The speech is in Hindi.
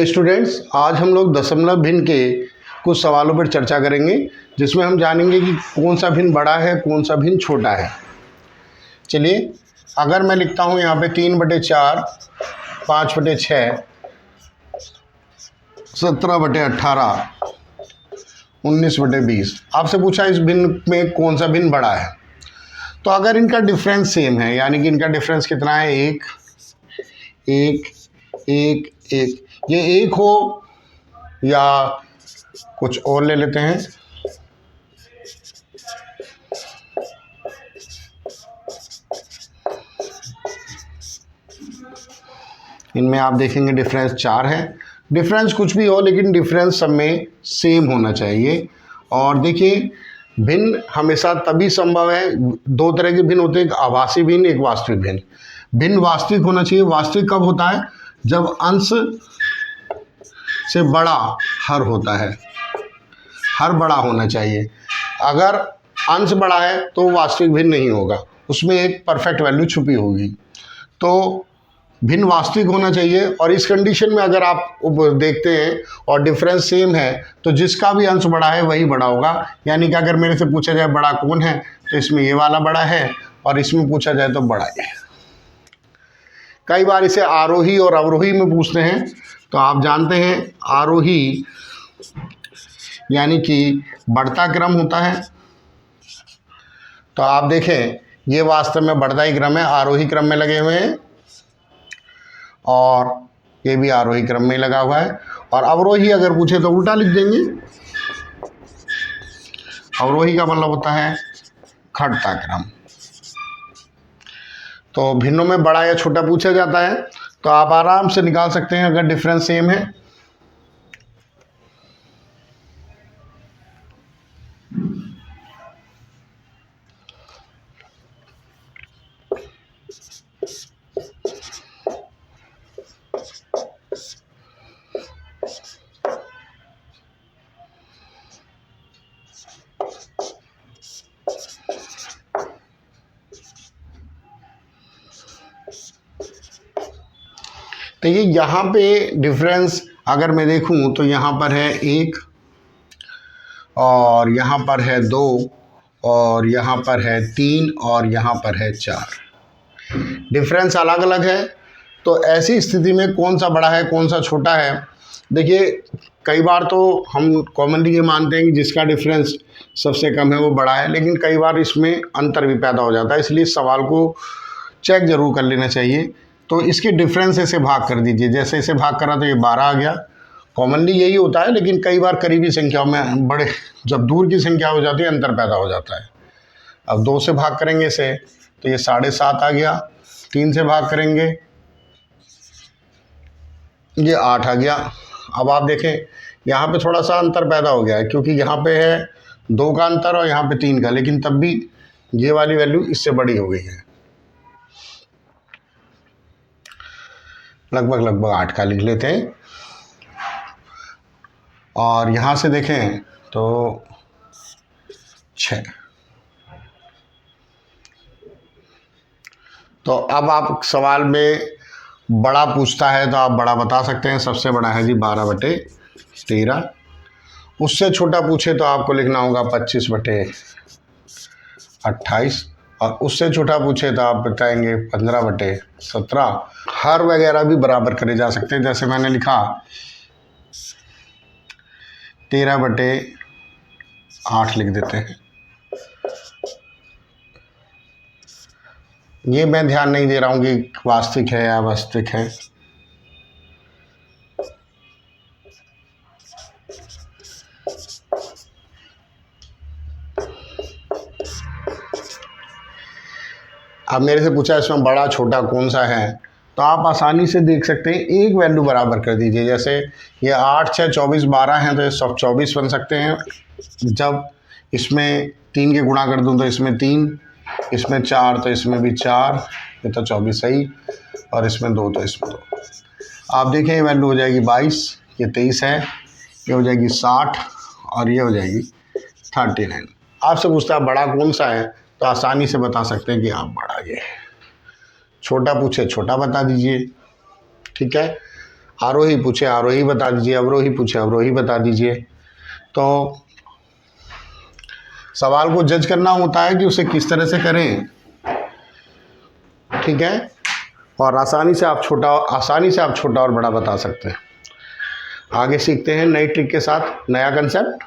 स्टूडेंट्स, आज हम लोग दशमलव भिन्न के कुछ सवालों पर चर्चा करेंगे, जिसमें हम जानेंगे कि कौन सा भिन्न बड़ा है, कौन सा भिन्न छोटा है। चलिए, अगर मैं लिखता हूँ यहाँ पे 3/4, 5/6, 17/18, 19/20। आपसे पूछा इस भिन्न में कौन सा भिन्न बड़ा है। तो अगर इनका डिफरेंस सेम है, यानी कि इनका डिफरेंस कितना है, 1 1 1 1, ये 1 हो या कुछ और ले लेते हैं, इनमें आप देखेंगे डिफरेंस 4 है। डिफरेंस कुछ भी हो, लेकिन डिफरेंस सब में सेम होना चाहिए। और देखिए, भिन्न हमेशा तभी संभव है, दो तरह के भिन्न होते हैं, एक आभासी भिन्न, एक वास्तविक भिन्न। भिन्न वास्तविक होना चाहिए। वास्तविक कब होता है? जब अंश से बड़ा हर होता है। हर बड़ा होना चाहिए। अगर अंश बड़ा है तो वास्तविक भिन्न नहीं होगा, उसमें एक परफेक्ट वैल्यू छुपी होगी। तो भिन्न वास्तविक होना चाहिए। और इस कंडीशन में अगर आप देखते हैं और डिफरेंस सेम है, तो जिसका भी अंश बड़ा है वही बड़ा होगा। यानी कि अगर मेरे से पूछा जाए बड़ा कौन है, तो इसमें ये वाला बड़ा है, और इसमें पूछा जाए तो बड़ा है। कई बार इसे आरोही और अवरोही में पूछते हैं। तो आप जानते हैं आरोही यानी कि बढ़ता क्रम होता है। तो आप देखें, ये वास्तव में बढ़ता ही क्रम है, आरोही क्रम में लगे हुए हैं, और ये भी आरोही क्रम में लगा हुआ है। और अवरोही अगर पूछे तो उल्टा लिख देंगे। अवरोही का मतलब होता है घटता क्रम। तो भिन्नों में बड़ा या छोटा पूछा जाता है, तो आप आराम से निकाल सकते हैं अगर डिफरेंस सेम है। तो ये यहाँ पे डिफरेंस अगर मैं देखूँ तो यहाँ पर है 1, और यहाँ पर है 2, और यहाँ पर है 3, और यहाँ पर है 4। डिफरेंस अलग अलग है। तो ऐसी स्थिति में कौन सा बड़ा है, कौन सा छोटा है? देखिए, कई बार तो हम कॉमनली ये मानते हैं कि जिसका डिफरेंस सबसे कम है वो बड़ा है, लेकिन कई बार इसमें अंतर भी पैदा हो जाता है। इसलिए इस सवाल को चेक ज़रूर कर लेना चाहिए। तो इसके डिफरेंस से भाग कर दीजिए। जैसे इसे भाग करा तो ये 12 आ गया। कॉमनली यही होता है, लेकिन कई बार करीबी संख्याओं में बड़े, जब दूर की संख्या हो जाती है, अंतर पैदा हो जाता है। अब 2 से भाग करेंगे इसे तो ये 7.5 आ गया। 3 से भाग करेंगे ये 8 आ गया। अब आप देखें, यहाँ पे थोड़ा सा अंतर पैदा हो गया है, क्योंकि यहाँ पे है 2 का अंतर और यहाँ पे 3 का, लेकिन तब भी ये वाली वैल्यू इससे बड़ी हो गई है। लगभग 8 का लिख लेते हैं। और यहाँ से देखें तो 6। तो अब आप सवाल में बड़ा पूछता है तो आप बड़ा बता सकते हैं। सबसे बड़ा है जी 12/13। उससे छोटा पूछे तो आपको लिखना होगा 25/28। और उससे छोटा पूछे तो आप बताएंगे 15/17। हर वगैरह भी बराबर करे जा सकते हैं। जैसे मैंने लिखा 13/8 लिख देते हैं। ये मैं ध्यान नहीं दे रहा हूँ कि वास्तविक है या अवास्तविक है। अब मेरे से पूछा इसमें बड़ा छोटा कौन सा है, तो आप आसानी से देख सकते हैं। एक वैल्यू बराबर कर दीजिए। जैसे ये 8, 6, 24, 12 हैं, तो ये सब 24 बन सकते हैं। जब इसमें 3 के गुणा कर दूं तो इसमें 3, इसमें 4 तो इसमें भी 4, ये तो 24 सही, और इसमें 2 तो इसमें 2। आप देखें ये वैल्यू हो जाएगी 22, ये 23 है, ये हो जाएगी 60, और ये हो जाएगी 39। आपसे पूछता है बड़ा कौन सा है, तो आसानी से बता सकते हैं कि आप बड़ा ये। छोटा पूछे छोटा बता दीजिए, ठीक है। आरोही पूछे आरोही बता दीजिए, अवरोही पूछे अवरोही बता दीजिए। तो सवाल को जज करना होता है कि उसे किस तरह से करें, ठीक है। और आसानी से आप छोटा और बड़ा बता सकते हैं। आगे सीखते हैं नई ट्रिक के साथ, नया कंसेप्ट।